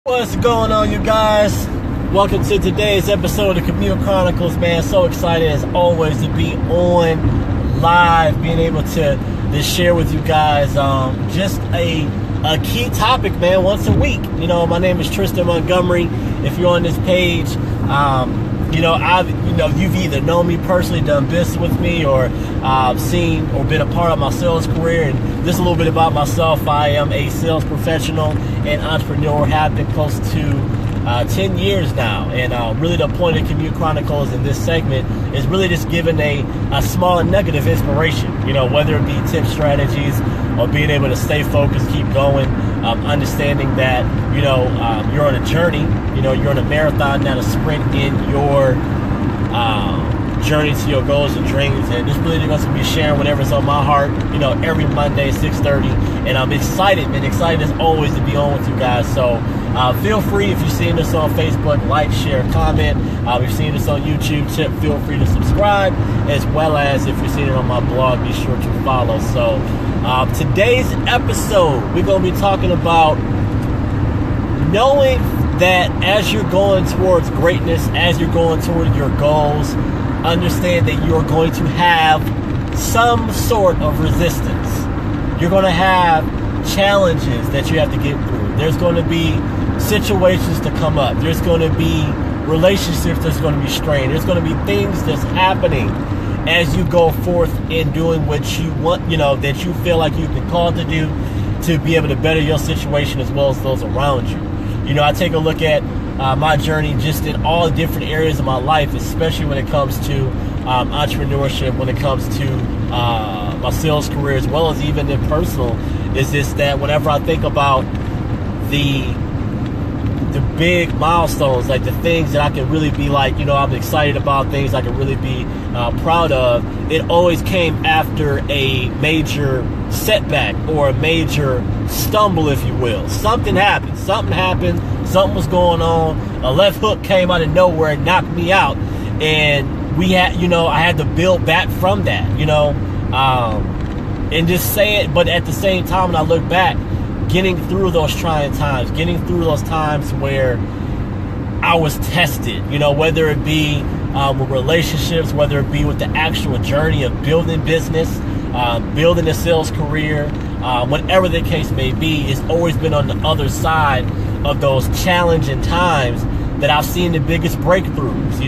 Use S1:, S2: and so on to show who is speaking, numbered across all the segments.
S1: What's going on, you guys? Welcome to today's episode of Commute Chronicles, man. So excited as always to be on live, being able to share with you guys just a key topic, man, once a week. You know, my name is Tristan Montgomery. If you're on this page, you've either known me personally, done business with me, or seen or been a part of my sales career. And just a little bit about myself: I am a sales professional and entrepreneur. Have been close to 10 years now, and really the point of Commute Chronicles in this segment is really just giving a small and negative inspiration, whether it be tips, strategies, or being able to stay focused, keep going, understanding that, you're on a journey, you're on a marathon, not a sprint in your journey to your goals and dreams. And just really going to be sharing whatever's on my heart, every Monday, 6:30. And I'm excited as always to be on with you guys. So feel free, if you're seeing this on Facebook, like, share, comment. If you're seeing this on YouTube, feel free to subscribe, as well as if you're seeing it on my blog, be sure to follow. So today's episode, we're going to be talking about knowing that as you're going towards greatness, as you're going toward your goals, understand that you're going to have some sort of resistance. You're going to have challenges that you have to get through. There's going to be situations to come up. There's going to be relationships that's going to be strained. There's going to be things that's happening as you go forth in doing what you want, that you feel like you've been called to do, to be able to better your situation as well as those around you. I take a look at my journey just in all different areas of my life, especially when it comes to entrepreneurship, when it comes to my sales career, as well as even in personal, is this that whenever I think about the big milestones, like the things that I can really be like, I'm excited about, things I can really be proud of, it always came after a major setback or a major stumble, if you will. Something happened, something was going on, a left hook came out of nowhere and knocked me out, and I had to build back from that, and just say it. But at the same time, when I look back, getting through those trying times, getting through those times where I was tested, whether it be with relationships, whether it be with the actual journey of building business, building a sales career, whatever the case may be, it's always been on the other side of those challenging times that I've seen the biggest breakthroughs.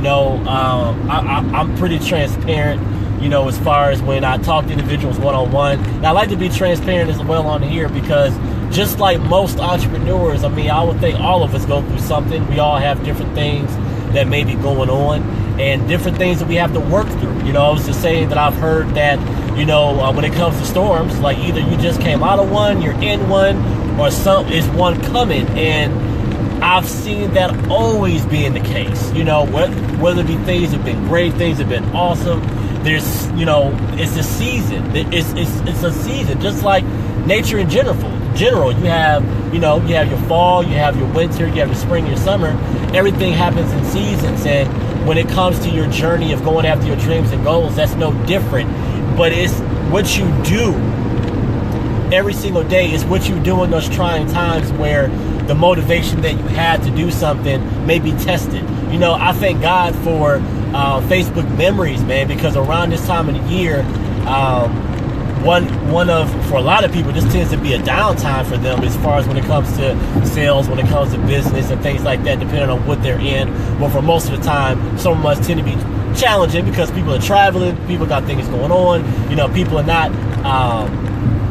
S1: I'm pretty transparent, as far as when I talk to individuals one-on-one. And I like to be transparent as well on here because just like most entrepreneurs, I would think all of us go through something. We all have different things that may be going on and different things that we have to work through. I was just saying that I've heard that, when it comes to storms, like either you just came out of one, you're in one, or is one coming. And I've seen that always being the case, whether it be things have been great, things have been awesome. There's, it's a season. It's a season, just like nature in general. You have your fall, you have your winter, you have your spring, your summer. Everything happens in seasons. And when it comes to your journey of going after your dreams and goals, that's no different. But it's what you do every single day. Is what you do in those trying times where the motivation that you had to do something may be tested. I thank God for Facebook memories, man, because around this time of the year, for a lot of people, this tends to be a downtime for them as far as when it comes to sales, when it comes to business and things like that, depending on what they're in. But for most of the time, some of us tend to be challenging because people are traveling, people got things going on. People are not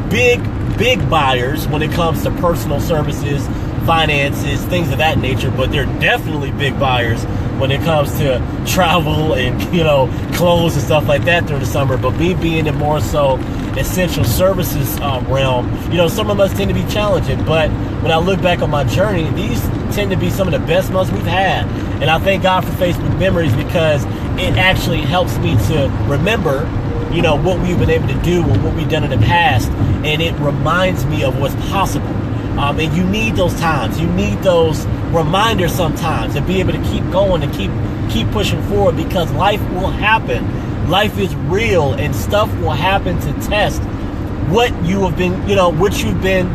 S1: big buyers when it comes to personal services, finances, things of that nature, but they're definitely big buyers when it comes to travel and clothes and stuff like that during the summer. But me being in more so essential services realm, some of us tend to be challenging. But when I look back on my journey, these tend to be some of the best months we've had. And I thank God for Facebook memories because it actually helps me to remember what we've been able to do and what we've done in the past, and it reminds me of what's possible. And you need those times. You need those reminders sometimes to be able to keep going and keep pushing forward, because life will happen. Life is real, and stuff will happen to test what you have been, what you've been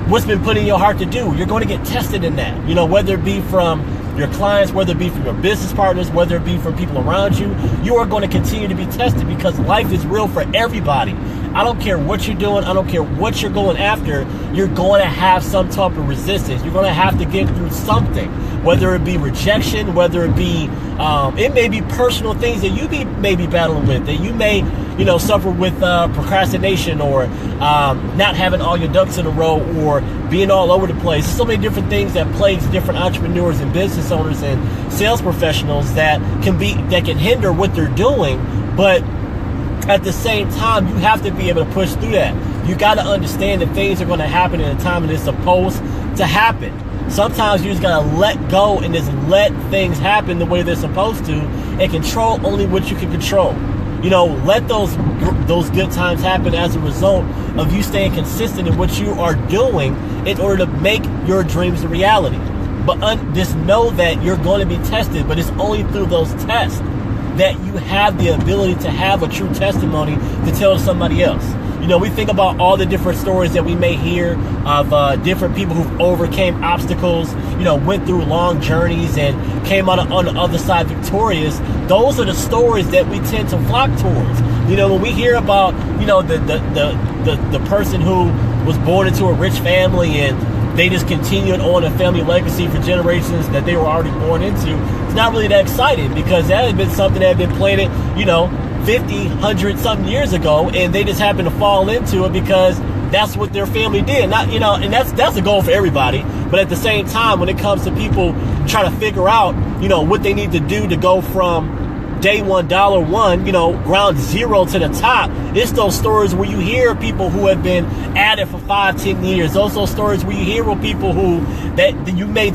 S1: what's been put in your heart to do. You're going to get tested in that, you know, whether it be from your clients, whether it be from your business partners, whether it be from people around you. You are going to continue to be tested because life is real for everybody. I don't care what you're doing. I don't care what you're going after. You're going to have some type of resistance. You're going to have to get through something, whether it be rejection, whether it be, it may be personal things that you may be battling with, that you may, you know, suffer with procrastination, or not having all your ducks in a row, or being all over the place. So many different things that plagues different entrepreneurs and business owners and sales professionals that can hinder what they're doing. But at the same time, you have to be able to push through that. You got to understand that things are going to happen in a time that it's supposed to happen. Sometimes you just got to let go and just let things happen the way they're supposed to, and control only what you can control. You know, let those good times happen as a result of you staying consistent in what you are doing in order to make your dreams a reality. But just know that you're going to be tested, but it's only through those tests that you have the ability to have a true testimony to tell to somebody else. You know, we think about all the different stories that we may hear of different people who've overcame obstacles, you know, went through long journeys and came out on the other side victorious. Those are the stories that we tend to flock towards. You know, when we hear about, you know, the person who was born into a rich family and they just continued on a family legacy for generations that they were already born into, it's not really that exciting, because that has been something that had been planted, you know, 50, 100 something years ago, and they just happened to fall into it because that's what their family did. Not, you know, and that's a goal for everybody. But at the same time, when it comes to people trying to figure out, you know, what they need to do to go from day one, $1, you know, ground zero to the top, it's those stories where you hear people who have been at it for 5-10 years. Those stories where you hear with people who that you may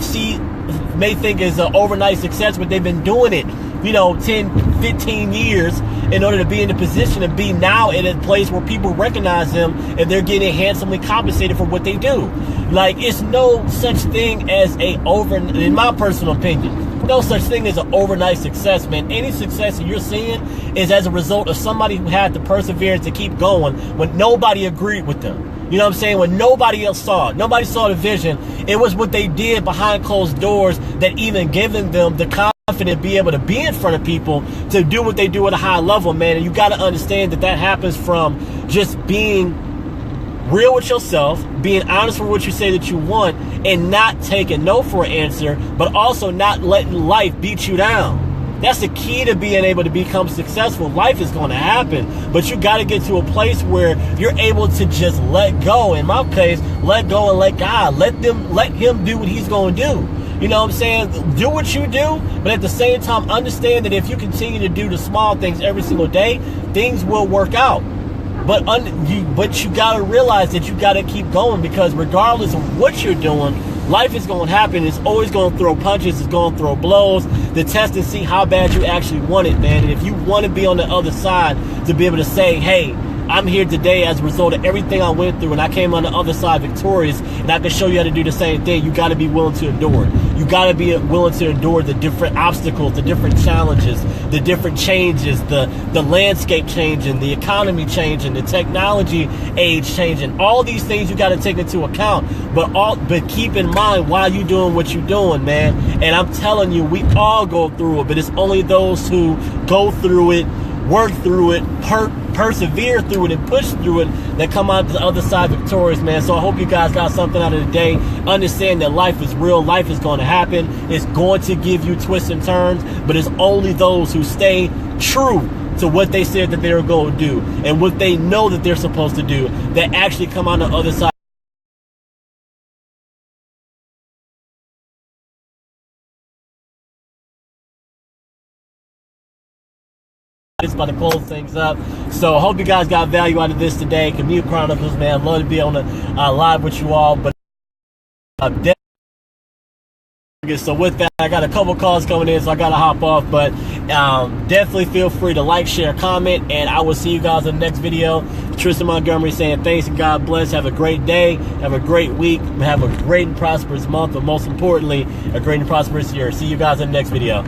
S1: think is an overnight success, but they've been doing it, you know, 10, 15 years in order to be in the position to be now in a place where people recognize them and they're getting handsomely compensated for what they do. Like, it's no such thing as in my personal opinion, no such thing as an overnight success, man. Any success that you're seeing is as a result of somebody who had the perseverance to keep going when nobody agreed with them. You know what I'm saying? When nobody else saw it. Nobody saw the vision. It was what they did behind closed doors that even given them the confidence to be able to be in front of people to do what they do at a high level, man. And you got to understand that happens from just being real with yourself, being honest with what you say that you want, and not taking no for an answer, but also not letting life beat you down. That's the key to being able to become successful. Life is going to happen, but you got to get to a place where you're able to just let go. In my case, let go and let God. Let him do what he's going to do. You know what I'm saying? Do what you do, but at the same time, understand that if you continue to do the small things every single day, things will work out. But you got to realize that you got to keep going, because regardless of what you're doing, life is going to happen. It's always going to throw punches. It's going to throw blows. The test and see how bad you actually want it, man. And if you want to be on the other side, to be able to say, hey, I'm here today as a result of everything I went through, and I came on the other side victorious, and I can show you how to do the same thing. You got to be willing to endure it. You got to be willing to endure the different obstacles, the different challenges, the different changes, the landscape changing, the economy changing, the technology age changing. All these things you got to take into account, but keep in mind why you doing what you're doing, man. And I'm telling you, we all go through it, but it's only those who go through it, work through it, persevere through it, and push through it that come out the other side victorious, man. So I hope you guys got something out of the day. Understand that life is real. Life is going to happen. It's going to give you twists and turns, but it's only those who stay true to what they said that they were going to do and what they know that they're supposed to do that actually come out the other side. It's about to close things up. So I hope you guys got value out of this today. Commute Chronicles, man. I'd love to be on the live with you all. But so with that, I got a couple calls coming in, so I got to hop off. But definitely feel free to like, share, comment, and I will see you guys in the next video. Tristan Montgomery saying thanks and God bless. Have a great day. Have a great week. Have a great and prosperous month. But most importantly, a great and prosperous year. See you guys in the next video.